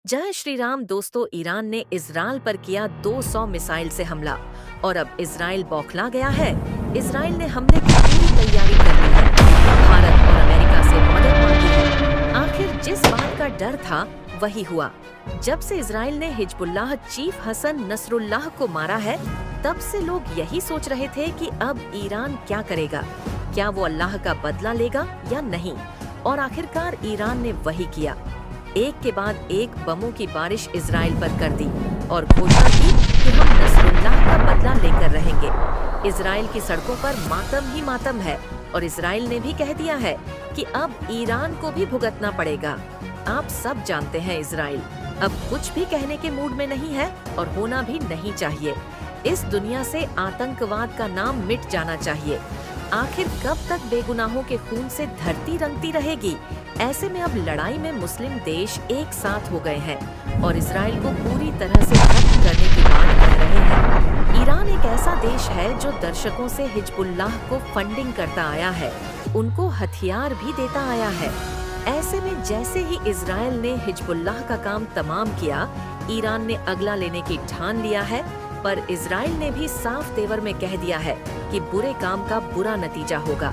जय श्री राम दोस्तों। ईरान ने इजराइल पर किया 200 मिसाइल से हमला और अब इजराइल बौखला गया है। इजराइल ने हमले की पूरी तैयारी कर ली है। भारत और अमेरिका से मदद मांगी है। आखिर जिस बात का डर था वही हुआ। जब से इजराइल ने हिजबुल्लाह चीफ हसन नसरुल्लाह को मारा है, तब से लोग यही सोच रहे थे कि अब ईरान क्या करेगा, क्या वो अल्लाह का बदला लेगा या नहीं। और आखिरकार ईरान ने वही किया। एक के बाद एक बमों की बारिश इजराइल पर कर दी और घोषणा की कि हम नसरुल्लाह का बदला लेकर रहेंगे। इजराइल की सड़कों पर मातम ही मातम है और इजराइल ने भी कह दिया है कि अब ईरान को भी भुगतना पड़ेगा। आप सब जानते हैं इजराइल अब कुछ भी कहने के मूड में नहीं है और होना भी नहीं चाहिए। इस दुनिया से आतंकवाद का नाम मिट जाना चाहिए। आखिर कब तक बेगुनाहों के खून से धरती रंगती रहेगी। ऐसे में अब लड़ाई में मुस्लिम देश एक साथ हो गए हैं और इजराइल को पूरी तरह से खत्म करने की बात कर रहे हैं। ईरान एक ऐसा देश है जो दर्शकों से हिजबुल्लाह को फंडिंग करता आया है, उनको हथियार भी देता आया है। ऐसे में जैसे ही इजराइल ने हिजबुल्लाह का काम तमाम किया, ईरान ने अगला लेने की ठान लिया है। पर इजराइल ने भी साफ तेवर में कह दिया है कि बुरे काम का बुरा नतीजा होगा।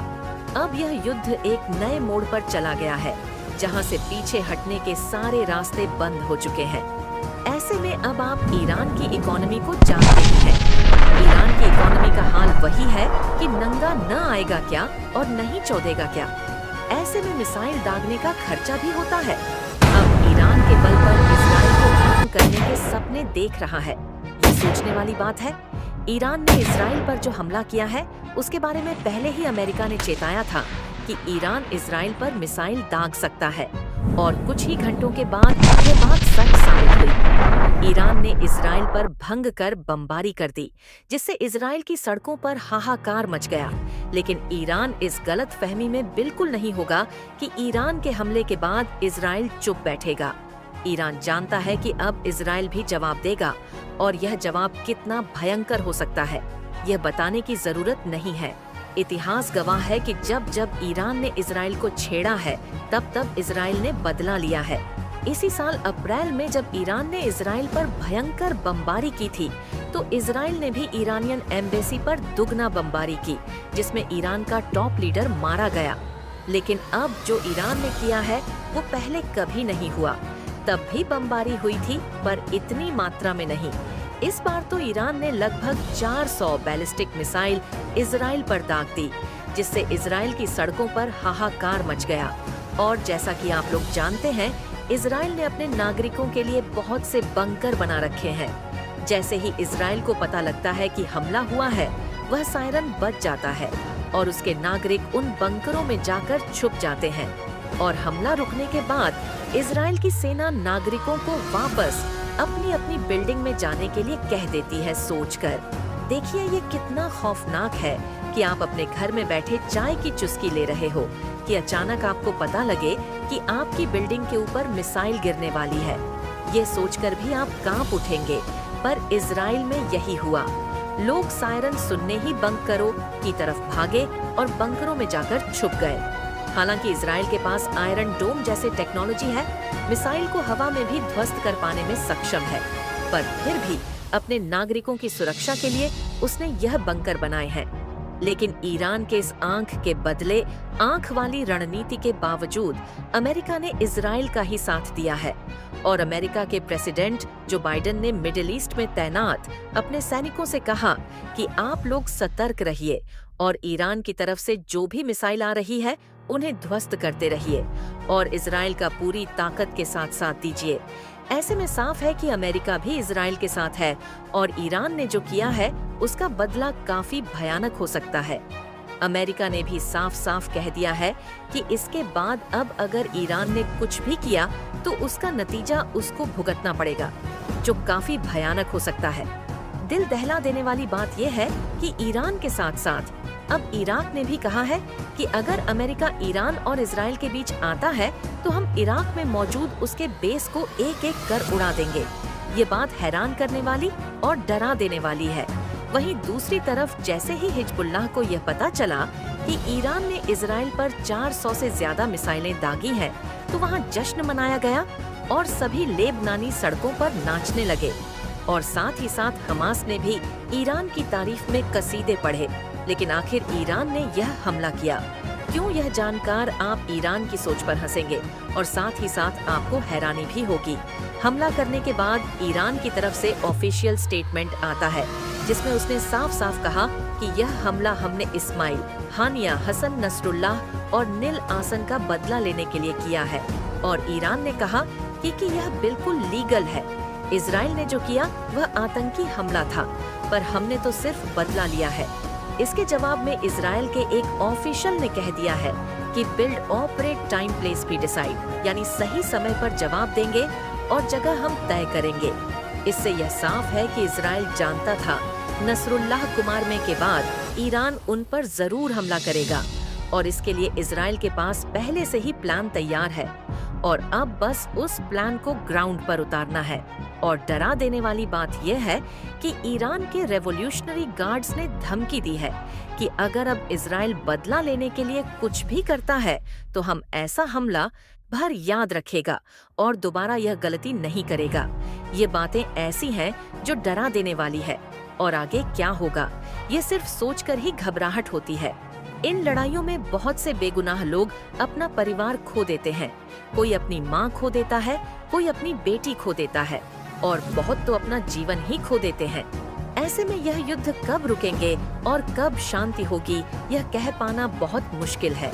अब यह युद्ध एक नए मोड़ पर चला गया है, जहां से पीछे हटने के सारे रास्ते बंद हो चुके हैं। ऐसे में अब आप ईरान की इकोनॉमी को जानते ही हैं। ईरान की इकोनॉमी का हाल वही है कि नंगा न आएगा क्या और नहीं चौधेगा क्या। ऐसे में मिसाइल दागने का खर्चा भी होता है। अब ईरान के बल पर इजराइल को खत्म करने के सपने देख रहा है। ये सोचने वाली बात है। ईरान ने इजराइल पर जो हमला किया है, उसके बारे में पहले ही अमेरिका ने चेताया था कि ईरान इजराइल पर मिसाइल दाग सकता है और कुछ ही घंटों के बाद ये बात सच साबित हुई। ईरान ने इजराइल पर भंग कर बमबारी कर दी, जिससे इजराइल की सड़कों पर हाहाकार मच गया। लेकिन ईरान इस गलत फहमी में बिल्कुल नहीं होगा कि ईरान के हमले के बाद इजराइल चुप बैठेगा। ईरान जानता है कि अब इजराइल भी जवाब देगा और यह जवाब कितना भयंकर हो सकता है, यह बताने की जरूरत नहीं है। इतिहास गवाह है कि जब जब ईरान ने इजराइल को छेड़ा है, तब तब इजराइल ने बदला लिया है। इसी साल अप्रैल में जब ईरान ने इजराइल पर भयंकर बमबारी की थी, तो इजराइल ने भी ईरानियन एम्बेसी पर दुगना बमबारी की, जिसमें ईरान का टॉप लीडर मारा गया। लेकिन अब जो ईरान ने किया है वो पहले कभी नहीं हुआ। तब भी बमबारी हुई थी, पर इतनी मात्रा में नहीं। इस बार तो ईरान ने लगभग 400 बैलिस्टिक मिसाइल इजराइल पर दाग दी, जिससे इजराइल की सड़कों पर हाहाकार मच गया। और जैसा कि आप लोग जानते हैं, इजराइल ने अपने नागरिकों के लिए बहुत से बंकर बना रखे हैं। जैसे ही इजराइल को पता लगता है कि हमला हुआ है, वह सायरन बज जाता है और उसके नागरिक उन बंकरों में जाकर छुप जाते हैं। और हमला रुकने के बाद इजराइल की सेना नागरिकों को वापस अपनी अपनी बिल्डिंग में जाने के लिए कह देती है सोचकर। देखिए ये कितना खौफनाक है कि आप अपने घर में बैठे चाय की चुस्की ले रहे हो कि अचानक आपको पता लगे कि आपकी बिल्डिंग के ऊपर मिसाइल गिरने वाली है। ये सोचकर भी आप कांप उठेंगे। पर इजराइल में यही हुआ। लोग सायरन सुनने ही बंकरों की तरफ भागे और बंकरों में जाकर छुप गए। हालांकि इजराइल के पास आयरन डोम जैसे टेक्नोलॉजी है, मिसाइल को हवा में भी ध्वस्त कर पाने में सक्षम है, पर फिर भी अपने नागरिकों की सुरक्षा के लिए उसने यह बंकर बनाए हैं। लेकिन ईरान के इस आंख के बदले आंख वाली रणनीति के बावजूद अमेरिका ने इजराइल का ही साथ दिया है। और अमेरिका के प्रेसिडेंट जो बाइडेन ने मिडिल ईस्ट में तैनात अपने सैनिकों से कहा कि आप लोग सतर्क रहिए और ईरान की तरफ से जो भी मिसाइल आ रही है उन्हें ध्वस्त करते रहिए और इजराइल का पूरी ताकत के साथ साथ दीजिए। ऐसे में साफ है कि अमेरिका भी इजराइल के साथ है और ईरान ने जो किया है उसका बदला काफी भयानक हो सकता है। अमेरिका ने भी साफ साफ कह दिया है कि इसके बाद अब अगर ईरान ने कुछ भी किया तो उसका नतीजा उसको भुगतना पड़ेगा, जो काफी भयानक हो सकता है। दिल दहला देने वाली बात यह है कि ईरान के साथ साथ अब इराक ने भी कहा है कि अगर अमेरिका ईरान और इजराइल के बीच आता है तो हम इराक में मौजूद उसके बेस को एक एक कर उड़ा देंगे। ये बात हैरान करने वाली और डरा देने वाली है। वहीं दूसरी तरफ जैसे ही हिजबुल्लाह को यह पता चला कि ईरान ने इजराइल पर 400 से ज्यादा मिसाइलें दागी हैं, तो वहां जश्न मनाया गया और सभी लेबनानी सड़कों पर नाचने लगे। और साथ ही साथ हमास ने भी ईरान की तारीफ में कसीदे पढ़े। लेकिन आखिर ईरान ने यह हमला किया क्यों, यह जानकर आप ईरान की सोच पर हंसेंगे और साथ ही साथ आपको हैरानी भी होगी। हमला करने के बाद ईरान की तरफ से ऑफिशियल स्टेटमेंट आता है जिसमें उसने साफ साफ कहा कि यह हमला हमने इस्माइल हानिया, हसन नसरुल्लाह और निल आसन का बदला लेने के लिए किया है। और ईरान ने कहा कि यह बिल्कुल लीगल है। इजराइल ने जो किया वह आतंकी हमला था, पर हमने तो सिर्फ बदला लिया है। इसके जवाब में इजराइल के एक ऑफिशियल ने कह दिया है कि बिल्ड ऑपरेट टाइम प्लेस भी डिसाइड, यानी सही समय पर जवाब देंगे और जगह हम तय करेंगे। इससे यह साफ है कि इजराइल जानता था नसरुल्लाह कुमारमे के बाद ईरान उन पर जरूर हमला करेगा और इसके लिए इजराइल के पास पहले से ही प्लान तैयार है और अब बस उस प्लान को ग्राउंड पर उतारना है। और डरा देने वाली बात यह है कि ईरान के रेवोल्यूशनरी गार्ड्स ने धमकी दी है कि अगर अब इजराइल बदला लेने के लिए कुछ भी करता है तो हम ऐसा हमला भर याद रखेगा और दोबारा यह गलती नहीं करेगा। ये बातें ऐसी हैं जो डरा देने वाली है और आगे क्या होगा ये सिर्फ सोचकर ही घबराहट होती है। इन लड़ाइयों में बहुत से बेगुनाह लोग अपना परिवार खो देते हैं। कोई अपनी माँ खो देता है, कोई अपनी बेटी खो देता है और बहुत तो अपना जीवन ही खो देते हैं। ऐसे में यह युद्ध कब रुकेंगे और कब शांति होगी यह कह पाना बहुत मुश्किल है।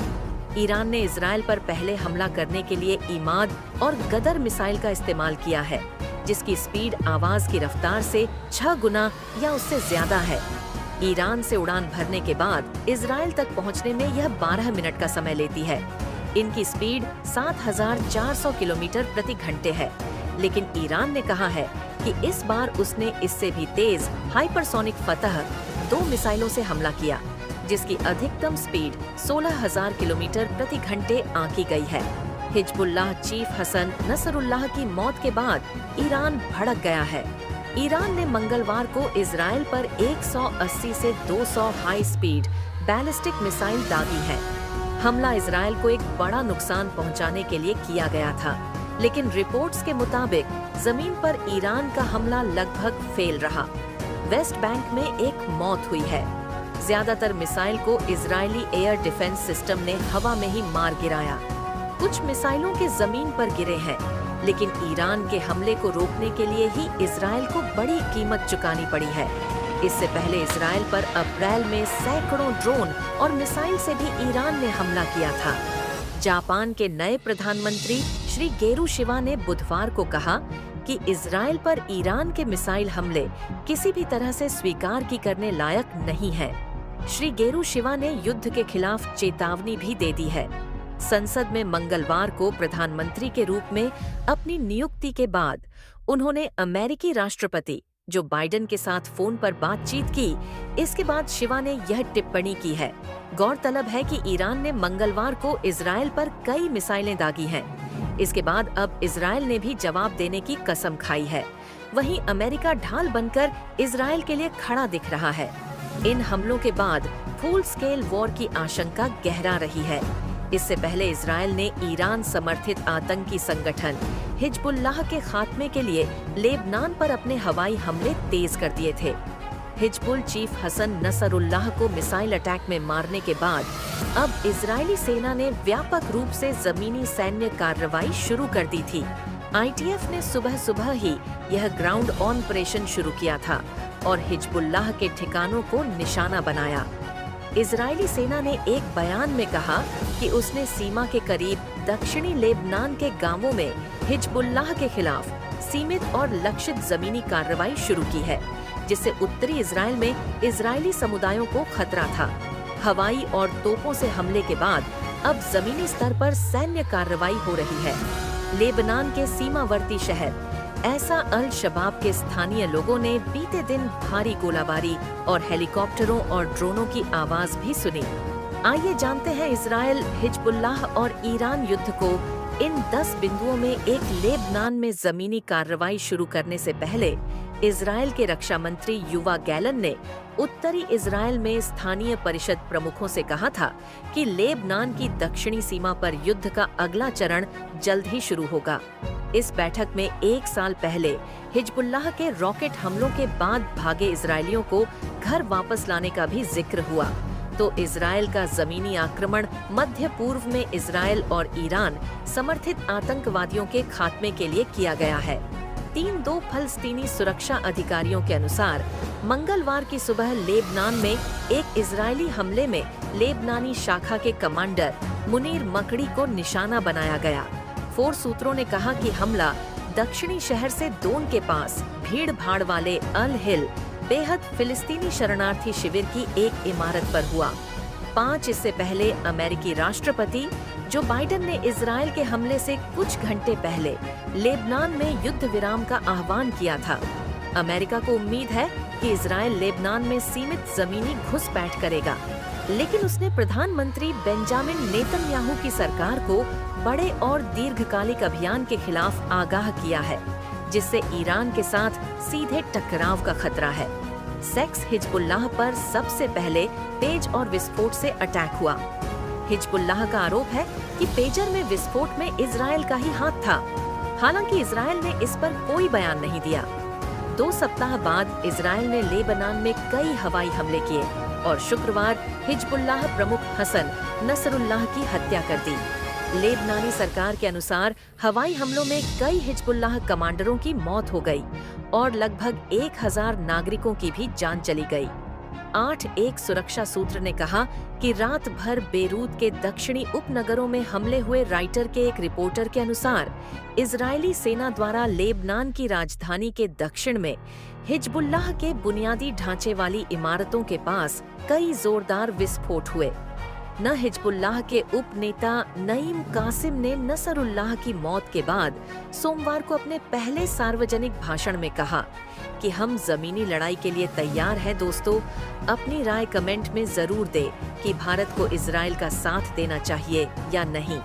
ईरान ने इजराइल पर पहले हमला करने के लिए इमाद और गदर मिसाइल का इस्तेमाल किया है, जिसकी स्पीड आवाज की रफ्तार से 6 गुना या उससे ज्यादा है। ईरान से उड़ान भरने के बाद इजराइल तक पहुंचने में यह 12 मिनट का समय लेती है। इनकी स्पीड 7,400 किलोमीटर प्रति घंटे है, लेकिन ईरान ने कहा है कि इस बार उसने इससे भी तेज हाइपरसोनिक फतह 2 मिसाइलों से हमला किया, जिसकी अधिकतम स्पीड 16,000 किलोमीटर प्रति घंटे आंकी गई है। हिजबुल्लाह चीफ हसन नसरुल्लाह की मौत के बाद ईरान भड़क गया है। ईरान ने मंगलवार को इजराइल पर 180 से 200 हाई स्पीड बैलिस्टिक मिसाइल दागी है। हमला इजराइल को एक बड़ा नुकसान पहुंचाने के लिए किया गया था, लेकिन रिपोर्ट्स के मुताबिक जमीन पर ईरान का हमला लगभग फेल रहा। वेस्ट बैंक में एक मौत हुई है। ज्यादातर मिसाइल को इजरायली एयर डिफेंस सिस्टम ने हवा में ही मार गिराया। कुछ मिसाइलों के जमीन पर गिरे हैं, लेकिन ईरान के हमले को रोकने के लिए ही इजराइल को बड़ी कीमत चुकानी पड़ी है। इससे पहले इजराइल पर अप्रैल में सैकड़ों ड्रोन और मिसाइल से भी ईरान ने हमला किया था। जापान के नए प्रधानमंत्री श्री गेरू शिवा ने बुधवार को कहा कि इजराइल पर ईरान के मिसाइल हमले किसी भी तरह से स्वीकार की करने लायक नहीं है। श्री गेरू शिवा ने युद्ध के खिलाफ चेतावनी भी दे दी है। संसद में मंगलवार को प्रधानमंत्री के रूप में अपनी नियुक्ति के बाद उन्होंने अमेरिकी राष्ट्रपति जो बाइडेन के साथ फोन पर बातचीत की। इसके बाद शिवा ने यह टिप्पणी की है। गौरतलब है कि ईरान ने मंगलवार को इजराइल पर कई मिसाइलें दागी हैं। इसके बाद अब इजराइल ने भी जवाब देने की कसम खाई है। वहीं अमेरिका ढाल बनकर इजराइल के लिए खड़ा दिख रहा है। इन हमलों के बाद फुल स्केल वॉर की आशंका गहरा रही है। इससे पहले इजराइल ने ईरान समर्थित आतंकी संगठन हिजबुल्लाह के खात्मे के लिए लेबनान पर अपने हवाई हमले तेज कर दिए थे। हिजबुल चीफ हसन नसरुल्लाह को मिसाइल अटैक में मारने के बाद अब इजरायली सेना ने व्यापक रूप से जमीनी सैन्य कार्रवाई शुरू कर दी थी। IDF ने सुबह सुबह ही यह ग्राउंड ऑपरेशन शुरू किया था और हिजबुल्लाह के ठिकानों को निशाना बनाया। इजरायली सेना ने एक बयान में कहा कि उसने सीमा के करीब दक्षिणी लेबनान के गांवों में हिजबुल्लाह के खिलाफ सीमित और लक्षित जमीनी कार्रवाई शुरू की है, जिससे उत्तरी इजराइल में इजरायली समुदायों को खतरा था। हवाई और तोपों से हमले के बाद अब जमीनी स्तर पर सैन्य कार्रवाई हो रही है। लेबनान के सीमावर्ती शहर ऐसा अल शबाब के स्थानीय लोगों ने बीते दिन भारी गोलाबारी और हेलीकॉप्टरों और ड्रोनों की आवाज भी सुनी। आइए जानते हैं इजराइल, हिजबुल्लाह और ईरान युद्ध को इन 10 बिंदुओं में एक लेबनान में जमीनी कार्रवाई शुरू करने से पहले इजराइल के रक्षा मंत्री युवा गैलन ने उत्तरी इजराइल में स्थानीय परिषद प्रमुखों से कहा था कि लेबनान की दक्षिणी सीमा पर युद्ध का अगला चरण जल्द ही शुरू होगा। इस बैठक में 1 साल पहले हिजबुल्लाह के रॉकेट हमलों के बाद भागे इजरायलियों को घर वापस लाने का भी जिक्र हुआ। तो इजराइल का जमीनी आक्रमण मध्य पूर्व में इजराइल और ईरान समर्थित आतंकवादियों के खात्मे के लिए किया गया है। 3 फलस्तीनी सुरक्षा अधिकारियों के अनुसार मंगलवार की सुबह लेबनान में एक इजरायली हमले में लेबनानी शाखा के कमांडर मुनीर मकड़ी को निशाना बनाया गया। फोर्स सूत्रों ने कहा कि हमला दक्षिणी शहर से दोन के पास भीड़ भाड़ वाले अल हिल बेहद फिलिस्तीनी शरणार्थी शिविर की एक इमारत पर हुआ। 5 इससे पहले अमेरिकी राष्ट्रपति जो बाइडेन ने इजराइल के हमले से कुछ घंटे पहले लेबनान में युद्ध विराम का आह्वान किया था। अमेरिका को उम्मीद है कि इजराइल लेबनान में सीमित जमीनी घुसपैठ करेगा, लेकिन उसने प्रधानमंत्री बेंजामिन नेतन्याहू की सरकार को बड़े और दीर्घकालिक अभियान के खिलाफ आगाह किया है, जिससे ईरान के साथ सीधे टकराव का खतरा है। सेक्स हिजबुल्लाह पर सबसे पहले पेज और विस्फोट से अटैक हुआ। हिजबुल्लाह का आरोप है कि पेजर में विस्फोट में इजराइल का ही हाथ था। हालांकि इजराइल ने इस पर कोई बयान नहीं दिया। 2 सप्ताह बाद इजराइल ने लेबनान में कई हवाई हमले किए और शुक्रवार हिजबुल्लाह प्रमुख हसन नसरुल्लाह की हत्या कर दी। लेबनानी सरकार के अनुसार हवाई हमलों में कई हिजबुल्लाह कमांडरों की मौत हो गई और लगभग 1000 नागरिकों की भी जान चली गई। 8 एक सुरक्षा सूत्र ने कहा कि रात भर बेरूत के दक्षिणी उपनगरों में हमले हुए राइटर के एक रिपोर्टर के अनुसार इजरायली सेना द्वारा लेबनान की राजधानी के दक्षिण में हिजबुल्लाह के बुनियादी ढांचे वाली इमारतों के पास कई जोरदार विस्फोट हुए। न हिजबुल्लाह के उप नेता नईम कासिम ने नसरुल्लाह की मौत के बाद सोमवार को अपने पहले सार्वजनिक भाषण में कहा कि हम जमीनी लड़ाई के लिए तैयार हैं दोस्तों। अपनी राय कमेंट में जरूर दें कि भारत को इजराइल का साथ देना चाहिए या नहीं।